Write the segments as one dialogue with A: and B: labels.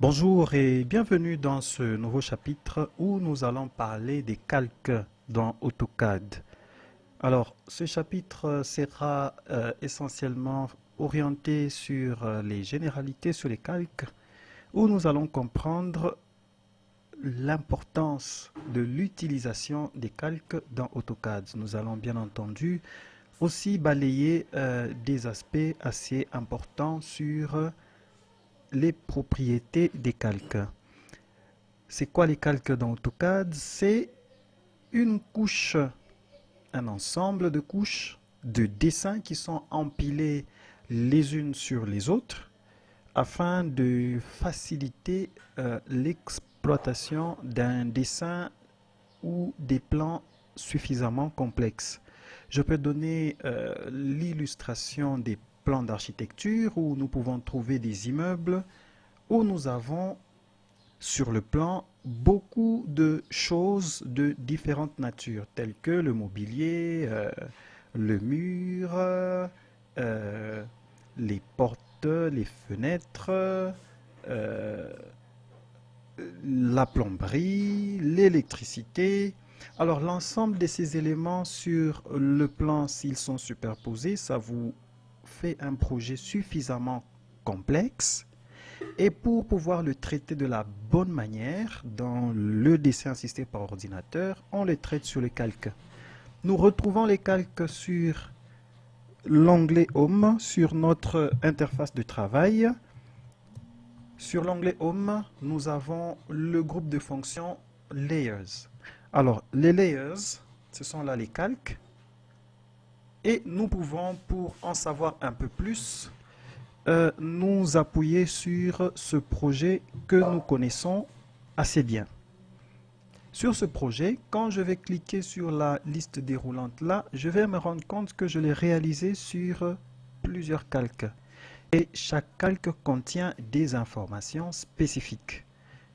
A: Bonjour et bienvenue dans ce nouveau chapitre où nous allons parler des calques dans AutoCAD. Alors, ce chapitre sera essentiellement orienté sur les généralités sur les calques, où nous allons comprendre l'importance de l'utilisation des calques dans AutoCAD. Nous allons bien entendu aussi balayer des aspects assez importants sur les propriétés des calques. C'est quoi les calques dans AutoCAD? C'est une couche, un ensemble de couches de dessins qui sont empilés les unes sur les autres afin de faciliter l'exploitation d'un dessin ou des plans suffisamment complexes. Je peux donner l'illustration des plans d'architecture où nous pouvons trouver des immeubles où nous avons sur le plan beaucoup de choses de différentes natures, telles que le mobilier, le mur, les portes, les fenêtres, la plomberie, l'électricité. Alors l'ensemble de ces éléments sur le plan, s'ils sont superposés, ça vous fait un projet suffisamment complexe. Et pour pouvoir le traiter de la bonne manière, dans le dessin assisté par ordinateur, on le traite sur le calque. Nous retrouvons les calques sur l'onglet Home, sur notre interface de travail. Sur l'onglet Home, nous avons le groupe de fonctions Layers. Alors, les Layers, ce sont là les calques. Et nous pouvons, pour en savoir un peu plus, nous appuyer sur ce projet que nous connaissons assez bien. Sur ce projet, quand je vais cliquer sur la liste déroulante là, je vais me rendre compte que je l'ai réalisé sur plusieurs calques. Et chaque calque contient des informations spécifiques.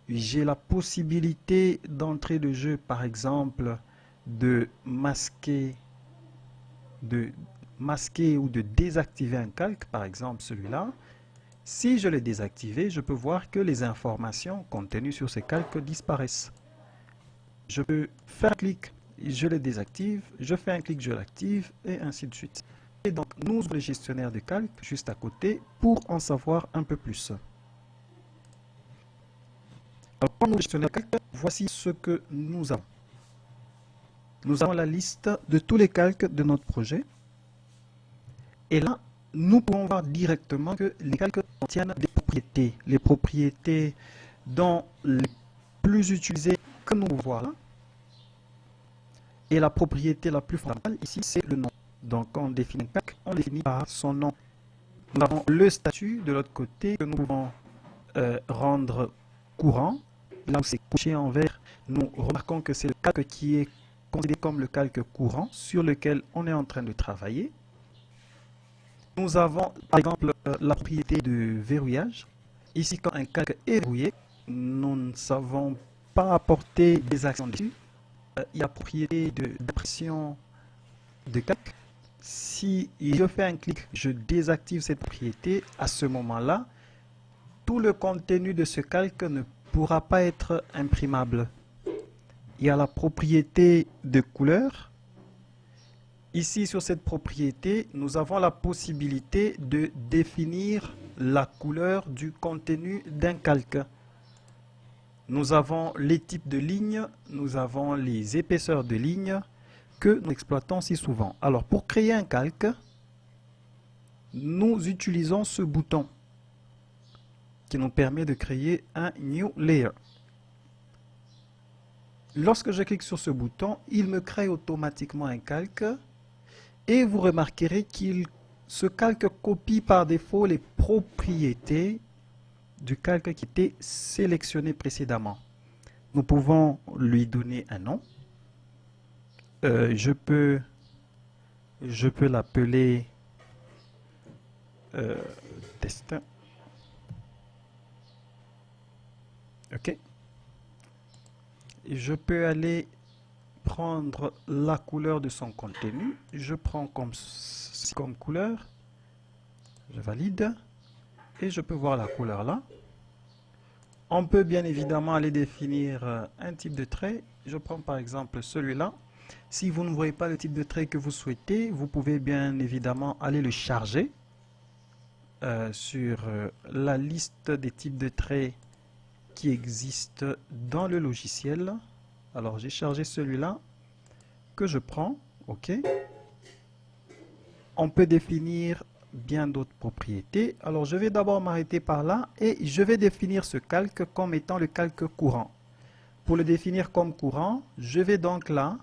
A: J'ai la possibilité d'entrée de jeu, par exemple, de masquer ou de désactiver un calque, par exemple celui-là. Si je l'ai désactivé, je peux voir que les informations contenues sur ce calque disparaissent. Je peux faire un clic, je le désactive, je fais un clic, je l'active, et ainsi de suite. Et donc, nous avons le gestionnaire de calque juste à côté pour en savoir un peu plus. Alors, pour le gestionnaire de calque, voici ce que nous avons. Nous avons la liste de tous les calques de notre projet. Et là, nous pouvons voir directement que les calques contiennent des propriétés. Les propriétés dont les plus utilisées que nous pouvons voir là. Et la propriété la plus fondamentale ici, c'est le nom. Donc, quand on définit un calque, on définit par son nom. Nous avons le statut de l'autre côté que nous pouvons rendre courant. Là où c'est couché en vert, nous remarquons que c'est le calque qui est considéré comme le calque courant sur lequel on est en train de travailler. Nous avons par exemple la propriété de verrouillage. Ici, quand un calque est verrouillé, nous ne savons pas apporter des actions dessus. Il y a la propriété d'impression de calque. Si je fais un clic, je désactive cette propriété, à ce moment-là, tout le contenu de ce calque ne pourra pas être imprimable. Il y a la propriété de couleur. Ici, sur cette propriété, nous avons la possibilité de définir la couleur du contenu d'un calque. Nous avons les types de lignes, nous avons les épaisseurs de lignes que nous exploitons si souvent. Alors, pour créer un calque, nous utilisons ce bouton qui nous permet de créer un New Layer. Lorsque je clique sur ce bouton, il me crée automatiquement un calque. Et vous remarquerez qu'il ce calque copie par défaut les propriétés du calque qui était sélectionné précédemment. Nous pouvons lui donner un nom. Je peux l'appeler destin. OK. Et je peux aller prendre la couleur de son contenu. Je prends comme couleur. Je valide. Et je peux voir la couleur là. On peut bien évidemment aller définir un type de trait. Je prends par exemple celui-là. Si vous ne voyez pas le type de trait que vous souhaitez, vous pouvez bien évidemment aller le charger sur la liste des types de traits qui existent dans le logiciel. Alors j'ai chargé celui-là que je prends. OK. On peut définir bien d'autres propriétés. Alors je vais d'abord m'arrêter par là et je vais définir ce calque comme étant le calque courant. Pour le définir comme courant, je vais donc là,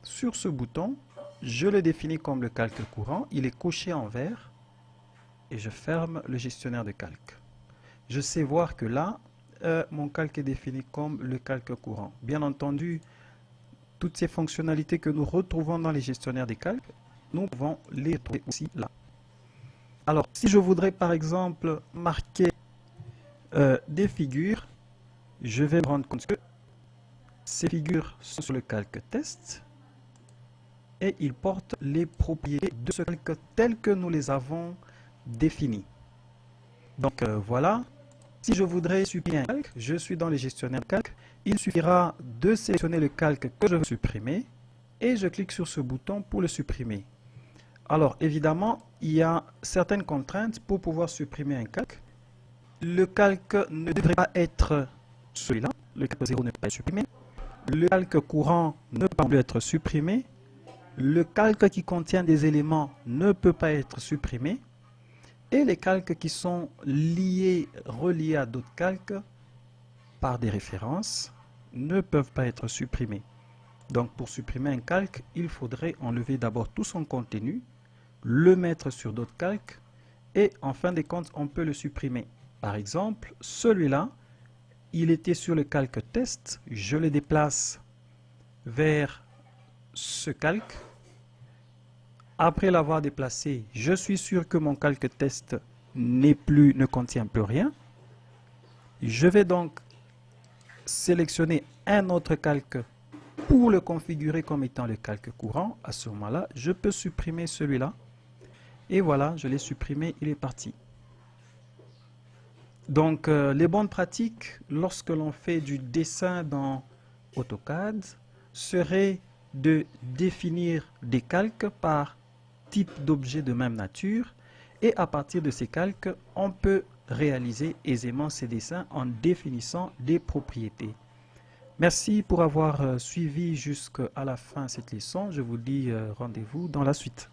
A: sur ce bouton, je le définis comme le calque courant. Il est coché en vert et je ferme le gestionnaire de calque. Je sais voir que là, mon calque est défini comme le calque courant. Bien entendu, toutes ces fonctionnalités que nous retrouvons dans les gestionnaires des calques, nous pouvons les trouver aussi là. Alors, si je voudrais par exemple marquer des figures, je vais me rendre compte que ces figures sont sur le calque test et ils portent les propriétés de ce calque tel que nous les avons définis. Donc voilà, si je voudrais supprimer un calque, je suis dans le gestionnaire de calque, il suffira de sélectionner le calque que je veux supprimer et je clique sur ce bouton pour le supprimer. Alors évidemment, il y a certaines contraintes pour pouvoir supprimer un calque. Le calque ne devrait pas être celui-là, le calque 0 ne peut pas être supprimé. Le calque courant ne peut pas être supprimé. Le calque qui contient des éléments ne peut pas être supprimé. Et les calques qui sont reliés à d'autres calques par des références ne peuvent pas être supprimés. Donc pour supprimer un calque, il faudrait enlever d'abord tout son contenu, le mettre sur d'autres calques et en fin de compte, on peut le supprimer. Par exemple, celui-là, il était sur le calque test, je le déplace vers ce calque. Après l'avoir déplacé, je suis sûr que mon calque test ne contient plus rien. Je vais donc sélectionner un autre calque pour le configurer comme étant le calque courant. À ce moment-là, je peux supprimer celui-là. Et voilà, je l'ai supprimé, il est parti. Donc, les bonnes pratiques, lorsque l'on fait du dessin dans AutoCAD, seraient de définir des calques par type d'objet de même nature. Et à partir de ces calques, on peut réaliser aisément ces dessins en définissant des propriétés. Merci pour avoir suivi jusqu'à la fin cette leçon. Je vous dis rendez-vous dans la suite.